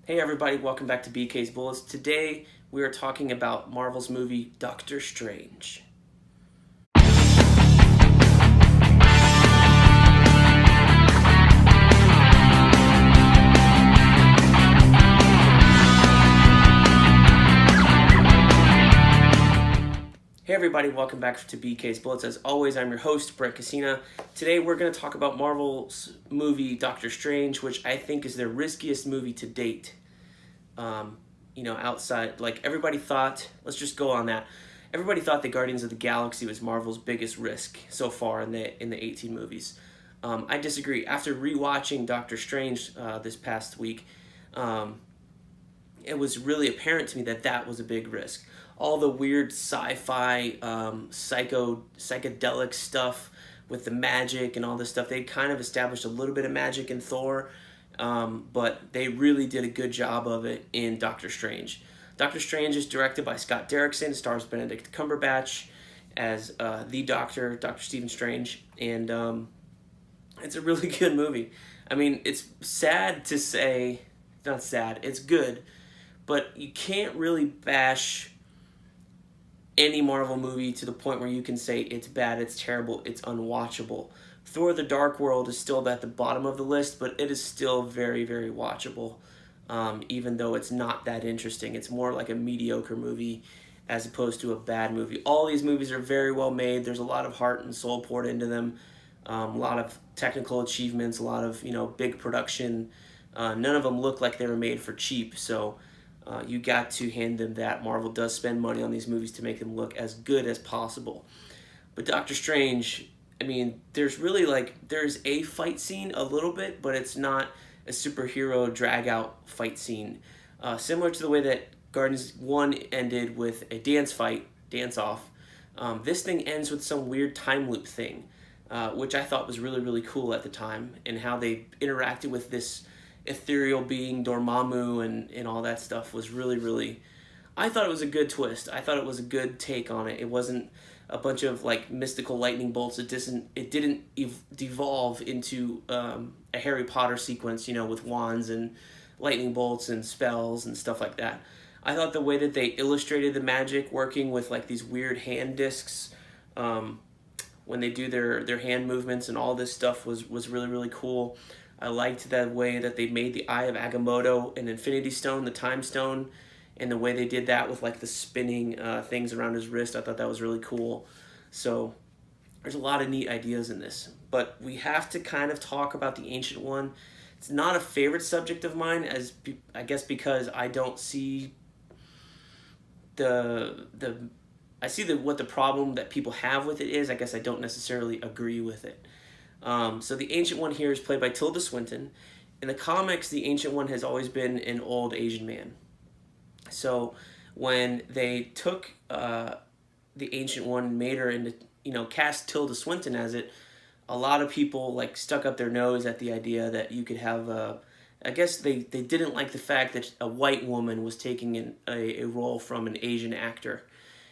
Hey everybody, welcome back to BK's Bullets. Today we are talking about Marvel's movie Doctor Strange. Hey everybody, welcome back to BK's Bullets. As always, I'm your host, Brent. Today we're going to talk about Marvel's movie Doctor Strange, which I think is their riskiest movie to date. Outside, like everybody thought, let's just go on that. Everybody thought that Guardians of the Galaxy was Marvel's biggest risk so far in the 18 movies. I disagree. After rewatching Doctor Strange this past week, it was really apparent to me that that was a big risk. All the weird sci-fi, psychedelic stuff with the magic and all this stuff, they kind of established a little bit of magic in Thor, but they really did a good job of it in Doctor Strange. Doctor Strange is directed by Scott Derrickson, stars Benedict Cumberbatch as the Doctor, Dr. Stephen Strange, and it's a really good movie. I mean, it's sad to say, not sad, it's good, but you can't really bash any Marvel movie to the point where you can say it's bad, it's terrible, it's unwatchable. Thor: The Dark World is still at the bottom of the list, but it is still very, very watchable, even though it's not that interesting. It's more like a mediocre movie as opposed to a bad movie. All these movies are very well made. There's a lot of heart and soul poured into them, a lot of technical achievements, a lot of big production. None of them look like they were made for cheap, so you got to hand them that. Marvel does spend money on these movies to make them look as good as possible. But Doctor Strange, I mean, there's a fight scene a little bit, but it's not a superhero drag-out fight scene. Similar to the way that Guardians 1 ended with a dance-off, this thing ends with some weird time loop thing, which I thought was really, really cool at the time, and how they interacted with this ethereal being Dormammu and all that stuff was really, really, I thought it was a good twist. I thought it was a good take on it. It wasn't a bunch of like mystical lightning bolts. It didn't devolve into a Harry Potter sequence, with wands and lightning bolts and spells and stuff like that. I thought the way that they illustrated the magic working with like these weird hand discs, when they do their hand movements and all this stuff was really, really cool. I liked that way that they made the Eye of Agamotto an Infinity Stone, the Time Stone, and the way they did that with like the spinning things around his wrist. I thought that was really cool. So there's a lot of neat ideas in this. But we have to kind of talk about the Ancient One. It's not a favorite subject of mine, I guess because I don't see what the problem that people have with it is. I guess I don't necessarily agree with it. So the Ancient One here is played by Tilda Swinton. In the comics, the Ancient One has always been an old Asian man. So when they took the Ancient One and made her into, cast Tilda Swinton as it, a lot of people like stuck up their nose at the idea that you could have I guess they didn't like the fact that a white woman was taking a role from an Asian actor.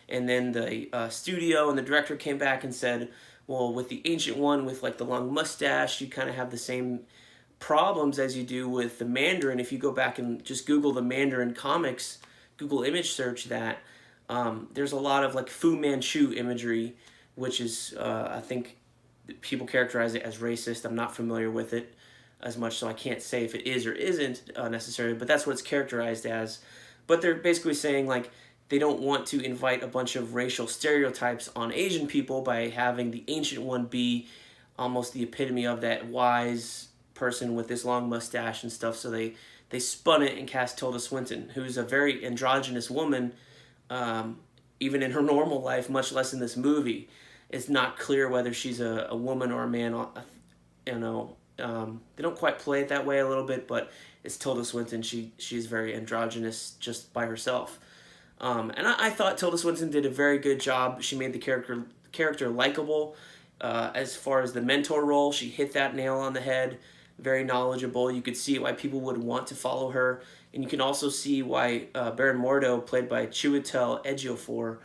And then the studio and the director came back and said, well, with the Ancient One, with like the long mustache, you kind of have the same problems as you do with the Mandarin. If you go back and just Google the Mandarin comics, Google image search that, there's a lot of like Fu Manchu imagery, which is, I think people characterize it as racist. I'm not familiar with it as much, so I can't say if it is or isn't necessarily, but that's what it's characterized as. But they're basically saying like, they don't want to invite a bunch of racial stereotypes on Asian people by having the Ancient One be almost the epitome of that wise person with this long mustache and stuff. So they spun it and cast Tilda Swinton, who's a very androgynous woman, even in her normal life, much less in this movie. It's not clear whether she's a woman or a man. They don't quite play it that way a little bit, but it's Tilda Swinton. She's very androgynous just by herself. And I thought Tilda Swinton did a very good job. She made the character likable. As far as the mentor role, she hit that nail on the head. Very knowledgeable. You could see why people would want to follow her. And you can also see why Baron Mordo, played by Chiwetel Ejiofor,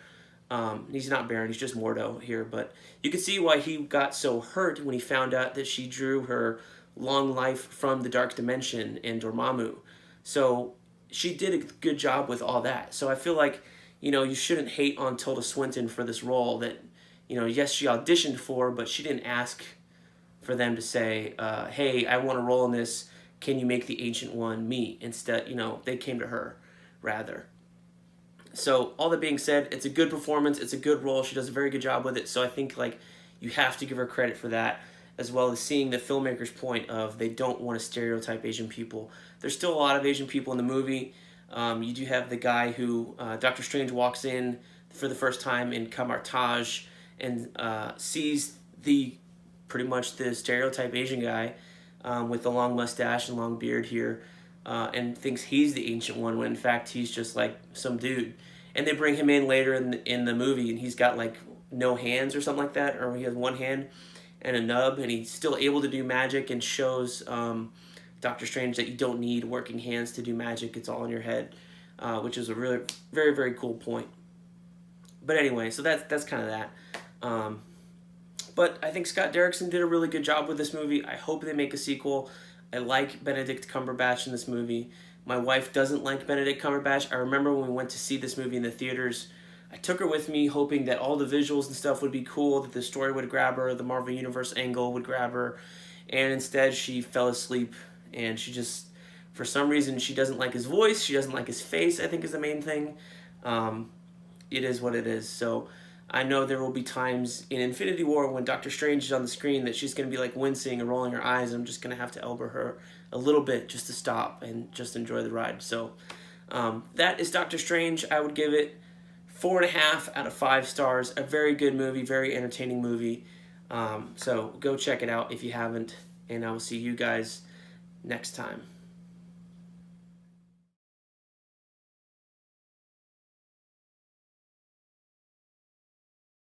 he's not Baron, he's just Mordo here, but you could see why he got so hurt when he found out that she drew her long life from the Dark Dimension in Dormammu. So she did a good job with all that. So I feel like, you shouldn't hate on Tilda Swinton for this role that, yes, she auditioned for, but she didn't ask for them to say, hey, I want a role in this. Can you make the Ancient One me? Instead, they came to her rather. So all that being said, it's a good performance. It's a good role. She does a very good job with it. So I think like you have to give her credit for that, as well as seeing the filmmaker's point of they don't want to stereotype Asian people. There's still a lot of Asian people in the movie. You do have the guy who Doctor Strange walks in for the first time in Kamartaj and sees the pretty much the stereotype Asian guy with the long mustache and long beard here, and thinks he's the Ancient One when in fact he's just like some dude. And they bring him in later in the movie, and he's got like no hands or something like that, or he has one hand and a nub, and he's still able to do magic and shows Doctor Strange that you don't need working hands to do magic. It's all in your head, which is a really very, very cool point. But anyway, so that's kind of that. But I think Scott Derrickson did a really good job with this movie. I hope they make a sequel. I like Benedict Cumberbatch in this movie. My wife doesn't like Benedict Cumberbatch. I remember when we went to see this movie in the theaters, I took her with me hoping that all the visuals and stuff would be cool, that the story would grab her, the Marvel Universe angle would grab her, and instead she fell asleep, and she just, for some reason, she doesn't like his voice, she doesn't like his face, I think is the main thing. It is what it is. So I know there will be times in Infinity War when Doctor Strange is on the screen that she's going to be like wincing and rolling her eyes, and I'm just going to have to elbow her a little bit just to stop and just enjoy the ride. So that is Doctor Strange. I would give it 4.5 out of 5 stars. A very good movie, very entertaining movie. So go check it out if you haven't, and I will see you guys next time.